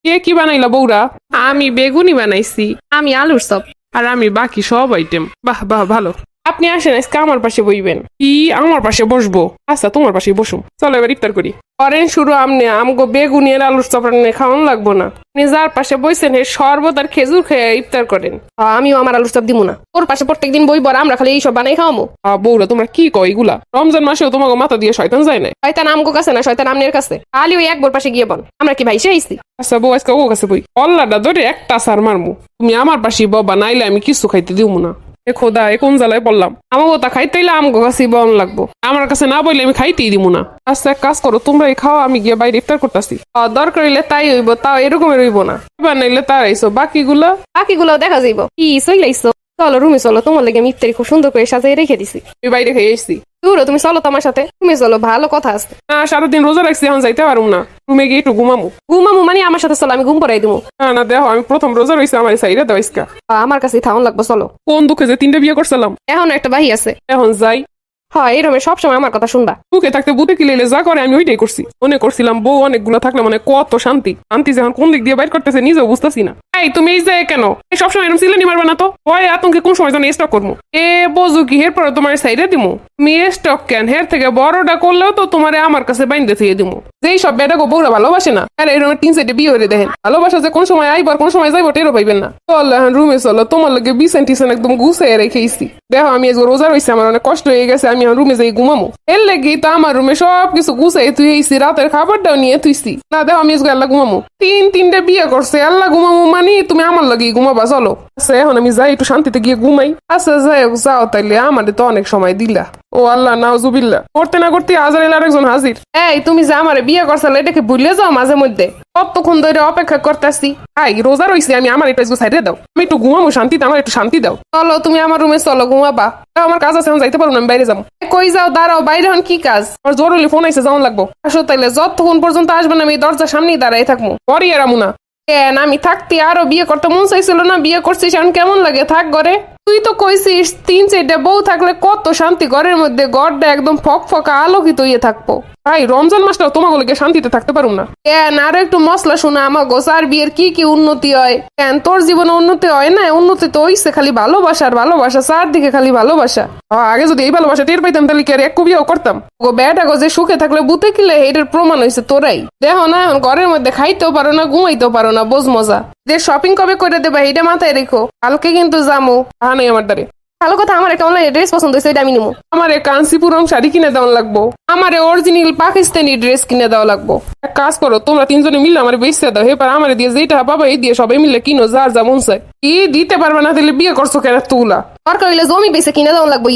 কে কি বানাইলা বৌরা? আমি বেগুনি বানাইছি। আমি আলুর চপ। আর আমি বাকি সব আইটেম। বাহ বাহ ভালো। আপনি আসেন আজকে আমার পাশে বইবেন। কি আমার পাশে বসবো? আচ্ছা তোমার পাশে বসুম, চলো এবার ইফতার করি। করেন শুরু আমনে, আমগো বেগুনি আর আলুর চপ রান্না খাওয়ান লাগবো না। আপনি যার পাশে বইছেন হে শরবত আর খেজুর খেয়ে ইফতার করেন। আমিও আমার আলুর চপ দিব না, ওর পাশে প্রত্যেকদিন বই বড়, আমরা খালি এইসব বানাই খাওয়ামো। বৌরা তোমরা কি কয় এগুলা? রমজান মাসেও তোমাকে মাথা দিয়ে শয়তান যায় না? শয়তান আমগো কাছে না, শয়তান আমনের কাছে। খালি ওই একবার পাশে গিয়ে বল, আমরা কি ভাইসে আইছি? আচ্ছা বউ আজকে ও কাছে বই, অল্লাটা ধরে একটা সার মারমু। তুমি আমার পাশে বাবা, নাইলে আমি কিছু খাইতে দিব না। এ খোদা, এ কোন জ্বালায় পড়লাম। আমাকে তা খাইতে হইলে আমগো কাছে বন লাগবো। আমার কাছে না বললে আমি খাইতেই দিব না। আচ্ছা এক কাজ করো, তোমরা খাওয়া, আমি গিয়ে বাইরে ইফতার করতেছি। দরকার হইলে তাই হইব, তাও এরকমের হইব না। এবার নাইলে তার আইসো বাকিগুলা। বাকিগুলোও দেখা যাইব। কি চইলাইছো? চলো রুমে চলো, তোমার লাগে আমি ইফতারি খুব সুন্দর করে সাজিয়ে রেখে দিছি। আমি বাইরে খেয়ে এসছি। দূর তুমি চলো তো আমার সাথে, তুমি চলো, ভালো কথা আছে। না সারাদিন রোজা রাখছি, এখন যাইতে পারুম না। রুমে গিয়ে একটু ঘুমামু। ঘুমামু মানে আমার সাথে চলো, আমি ঘুম পড়াই দিবো। না না দেখো, আমি প্রথম রোজা রয়েছি, আমার সাইডে দেওয়া ইসকা। আমার কাছে থাউন লাগবো, চলো। কোন দুঃখে যে 3টে বিয়ে করছিলাম। এখন একটা বাহি আছে। এখন যাই। হয় এরমে সবসময় আমার কথা শুনবা। বুকে থাকতে বুতে কিলেলে যা করে আমি ওইটাই করছি। মনে করছিলাম বউ অনেকগুলো থাকলে মানে কত শান্তি। শান্তি যখন কোন দিক দিয়ে বাইর করতেছে নিজেও বুঝতেছি না। এই তুমি এই যে কেন এই সবসময় এরকম সিলেনি মারবে না তো? ওই আতঙ্কে কোন সময় যেন স্টক করবো। এ বোঝো কি এর পরে তোমার সাইডে দিমু। তুমি স্টক কেন, হের থেকে বড়টা করলেও তো তোমার আমার কাছে বাইন্দে থেকে দিমু। যেই সব বেটা গো বউরা ভালোবাসে না, আর এরকম 3 সাইডে বিয়ে হয়ে দেখেন। ভালোবাসা যে কোন সময় আইবার কোন সময় যাইব টেরও পাইবেন না। চল এখন রুমে চলো, তোমার লাগে বিছান টিছান একদম গুছিয়ে রেখেছি। দেখো আমি আজকে রোজা রয়েছি, আমার অনেক কষ্ট হয়ে গেছে, আমি এখন রুমে যাই ঘুমামো। এর লেগে তো আমার রুমে সবকিছু গুছাই তুই এইছি, রাতের খাবারটাও নিয়ে তুইছি। না দেখো আমি আজকে আল্লাহ ঘুমামো। 3টে বিয়ে করছে, আল্লাহ ঘুমামো মানে তুমি আমার লাগে ঘুমাবা চলো। আচ্ছা এখন আমি যাই একটু শান্তিতে গিয়ে ঘুমাই। আচ্ছা যাই হোক, যাও তাইলে, আমাদের তো অনেক সময় দিলা। ও আল্লাহ নাউজুবিল্লাহ, করতে না করতে আজারাইল আরেকজন হাজির। এই তুমি যে আমারে বিয়ে করছো এটাকে ভুলে যাও মাঝে মধ্যে। কতক্ষণ ধরে অপেক্ষা করতেছি। আই রোজা রয়েছি আমি, আমার একটু সাইডে দাও, আমি একটু ঘুমামো শান্তিতে, আমার একটু শান্তি দাও। চলো তুমি আমার রুমে চলো, ঘুমাবা। আমার কাজ আছে, এখন যাইতে পারবো না, আমি বাইরে যাবো। কই যাও? দাঁড়াও, বাইরে হন কি কাজ? আমার জরুরি ফোন আইসে, যাওয়ান লাগবো। আসো তাইলে, যতক্ষণ পর্যন্ত আসবে না আমি দরজার সামনেই দাঁড়াই থাকবো। পরে এরামু না। কেন আমি থাকতে আরো বিয়ে করতে মন চাইছিল না? বিয়ে করছিস এখন কেমন লাগে? থাক ঘরে। তুই তো কইছিস 3-4টা বউ থাকলে কত শান্তি, ঘরের মধ্যে ঘরটা একদম ফকফকা আলোকিত হয়ে থাকবো। ভাই রমজান মাসটাও তোমাকে শান্তিতে থাকতে পারুম না। কেন আরো একটু মশলা শোনা, আমার গোসার বিয়ের কি কি উন্নতি হয়। কেন তোর জীবনে উন্নতি হয় না? উন্নতি তো হইছে খালি ভালোবাসার ভালোবাসা, চারদিকে খালি ভালোবাসা। আগে যদি এই ভালোবাসা টের পাইতাম তাহলে কি আর এক বিয়েও করতাম? গো বেটা গো, যে সুখে থাকলে বুতে কিলে এটার প্রমাণ হয়েছে তোরাই। দেখো না এখন ঘরের মধ্যে খাইতেও পারো না, ঘুমাইতেও পারো না, বোঝ মজা। যে শপিং কবে করে দেবা এটা মাথায় রেখো, কালকে কিন্তু যামো। নেই আমার দ্বারে। ভালো কথা, আমার একটা অনলাইনে ড্রেস পছন্দ হয়েছে, ওইটা আমি নিবো। আমার কাঞ্চিপুরম শাড়ি কিনে দেওয়া লাগবো। আমার অরিজিনাল পাকিস্তানি ড্রেস কিনে দেওয়া লাগবো। এক কাজ করো, তোমরা 3জনে মিললে আমার বেচতে দাও, এবার আমার দিয়ে যেটা পাবা এই দিয়ে সবাই মিললে কিনো, যার যা মন চায়। কি দিতে পারবে না তাহলে বিয়ে করছো কেন তুলা? দরকার হইলে জমি বেঁচে কিনে দেওয়া লাগবো।